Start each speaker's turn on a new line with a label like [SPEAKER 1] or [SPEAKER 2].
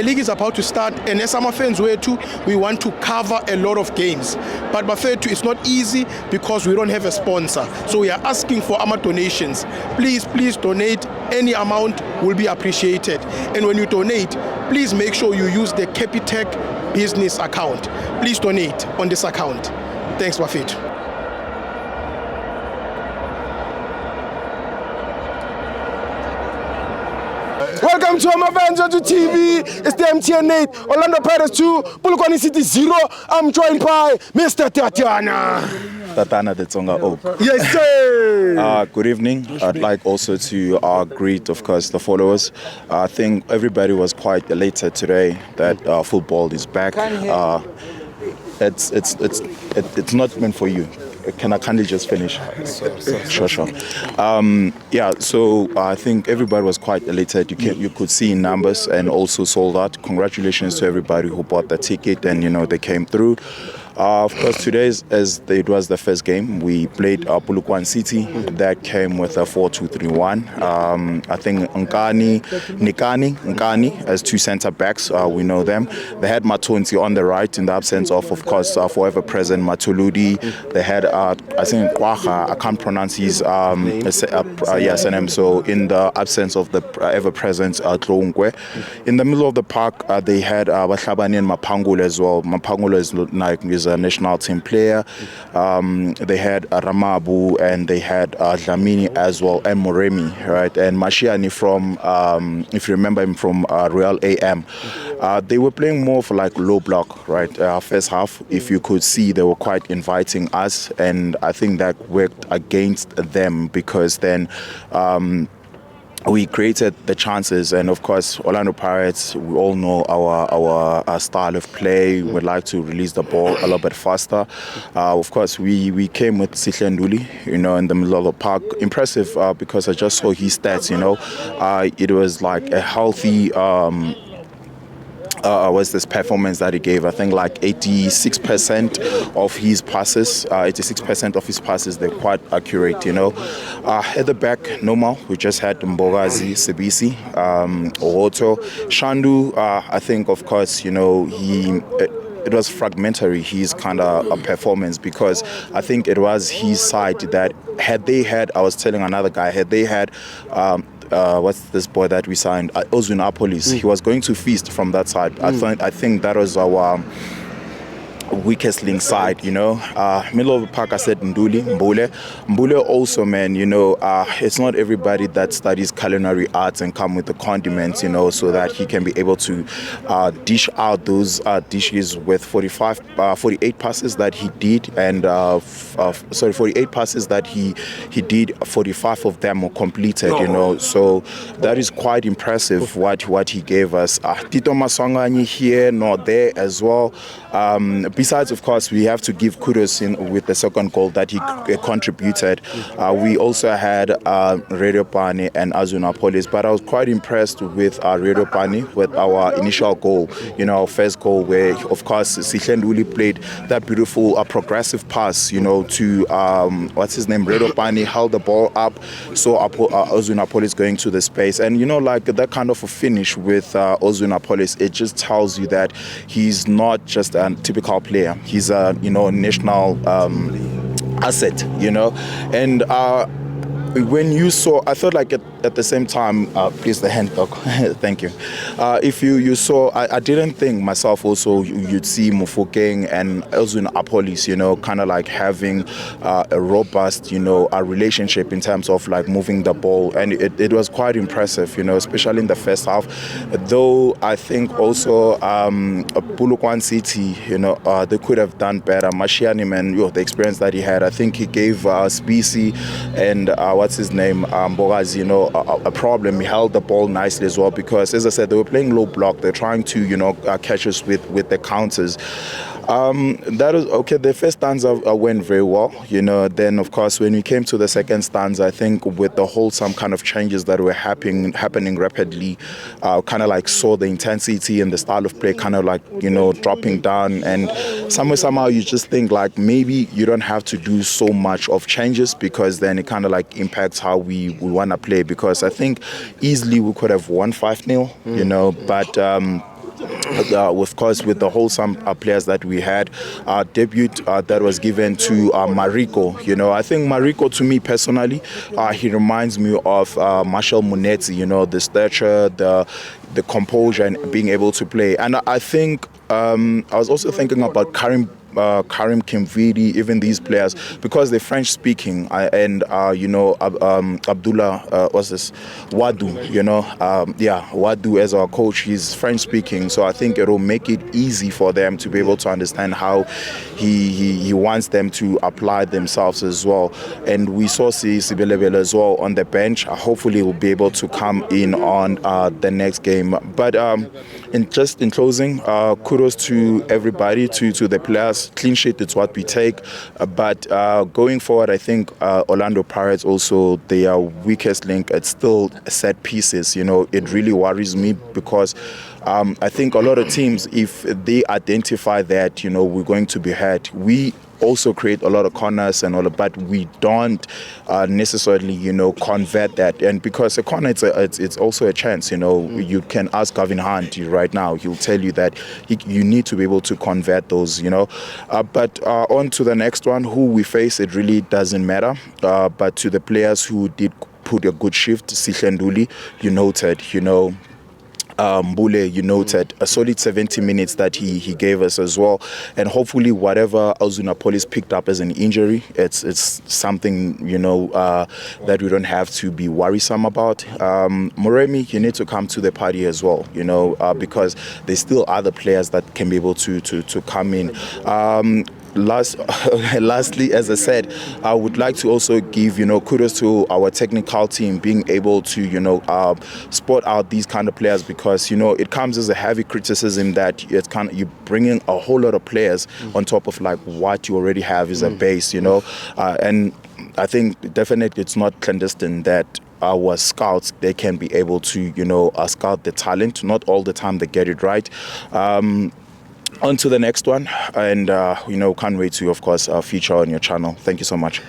[SPEAKER 1] The league is about to start, and as FANS Wethu, we want to cover a lot of games. But Bafethu, it's not easy because we don't have a sponsor. So we are asking for our donations. Please donate. Any amount will be appreciated. And when you donate, please make sure you use the Capitec business account. Please donate on this account. Thanks, Bafethu.
[SPEAKER 2] Welcome to FANS Wethu TV. It's the MTN 8, Orlando Pirates 2, Polokwane City 0. I'm joined by Mr. Tatiana.
[SPEAKER 3] Tatana the Tsonga Oak.
[SPEAKER 2] Yes, sir.
[SPEAKER 3] Good evening. I'd like also to greet, of course, the followers. I think everybody was quite elated today that football is back. It's not meant for you. Can I kindly just finish? Sure. Yeah, so I think everybody was quite elated. You could see in numbers and also sold out. Congratulations to everybody who bought the ticket and, they came through. Of course, today, it was the first game, we played Polokwane City. That came with a 4-2-3-1. I think Nkani as two centre backs. We know them. They had Matonzi on the right in the absence of course, forever present Matuludi. They had, I think, Kwaha. I can't pronounce his surname. So in the absence of the ever present Tlonkwe. In the middle of the park, they had Bahlabani and Mapangula as well. Mapangula is a national team player. They had Ramabu and they had Dlamini as well, and Moremi, right? And Mashiani from, if you remember him from Royal AM. They were playing more for like low block, right? First half, if you could see, they were quite inviting us, and I think that worked against them because then we created the chances, and of course, Orlando Pirates, we all know our style of play. We'd like to release the ball a little bit faster. Of course, we came with Sihle Nduli, in the middle of the park. Impressive because I just saw his stats, it was like a healthy was this performance that he gave. I think like 86% of his passes, they're quite accurate, At the back, normal, we just had Mbogazi, Sebisi, Ohoto. Shandu, I think, of course, it was fragmentary, his kind of performance, because I think it was his side that I was telling another guy, had they had what's this boy that we signed? Appollis. He was going to feast from that side. I think that was our weakest link side, Middle of the park, I said Mbule also, man, it's not everybody that studies culinary arts and come with the condiments, so that he can be able to dish out those dishes with 48 passes that he did, and 48 passes that he did, 45 of them were completed, so that is quite impressive what he gave us. Tito Maswangani here, not there as well. Besides, of course, we have to give kudos with the second goal that he contributed. We also had Radio Pani and Appollis, but I was quite impressed with Radio Pani with our initial goal, our first goal, where, of course, Sihle Nduli played that beautiful progressive pass, to, what's his name, Radio Pani held the ball up, so Appollis going to the space. And, like that kind of a finish with Appollis, it just tells you that he's not just a typical player. He's a national asset, and when you saw, I thought like at the same time, please, the hand dog, thank you. If you saw, I didn't think myself also you'd see Mufokeng and Appollis, kind of like having a robust, a relationship in terms of like moving the ball, and it was quite impressive, especially in the first half. Though I think also Polokwane City, they could have done better. Mashiani, man, the experience that he had, I think he gave Spisi and what's his name, Bogazi, a problem. He held the ball nicely as well, because, as I said, they were playing low block. They're trying to, catch us with the counters. That was okay. The first stanza went very well, Then, of course, when we came to the second stanza, I think with the wholesome kind of changes that were happening rapidly, kind of like saw the intensity and the style of play kind of like, dropping down. And somehow you just think like maybe you don't have to do so much of changes, because then it kind of like impacts how we want to play. Because I think easily we could have won 5-0, but of course, with the wholesome players that we had. Debut that was given to Mariko. You know, I think Mariko, to me personally, he reminds me of Marshall Munetsi. You know, the stature, the composure, and being able to play. And I think I was also thinking about Karim Kimvidi, even these players, because they're French speaking, and you know, Abdullah, what's this, Wadu, you know, Wadu as our coach, he's French speaking, so I think it'll make it easy for them to be able to understand how he wants them to apply themselves as well. And we saw Sibelebele as well on the bench. Hopefully we'll be able to come in on the next game. But in closing, kudos to everybody, to the players. Clean sheet, it's what we take. But going forward, I think Orlando Pirates also, their weakest link, it's still set pieces. You know, it really worries me because I think a lot of teams, if they identify that, you know, we're going to be hurt, we also create a lot of corners and all of, but we don't necessarily, you know, convert that. And because a corner, it's also a chance, you know. You can ask Gavin Hunt right now, he'll tell you that you need to be able to convert those, you know. But on to the next one, who we face, it really doesn't matter. But to the players who did put a good shift, Sihlanduli, you noted, you know, Mbule, you noted a solid 70 minutes that he gave us as well, and hopefully whatever Appollis picked up as an injury, it's something, you know, that we don't have to be worrisome about. Moremi, you need to come to the party as well, you know, because there's still other players that can be able to come in. Lastly, as I said, I would like to also give, you know, kudos to our technical team being able to, you know, spot out these kind of players, because, you know, it comes as a heavy criticism that it's kind of, you're bringing a whole lot of players on top of like what you already have as a base, you know, and I think definitely it's not clandestine that our scouts, they can be able to, you know, scout the talent. Not all the time they get it right. On to the next one, and you know, can't wait to, of course, feature on your channel. Thank you so much.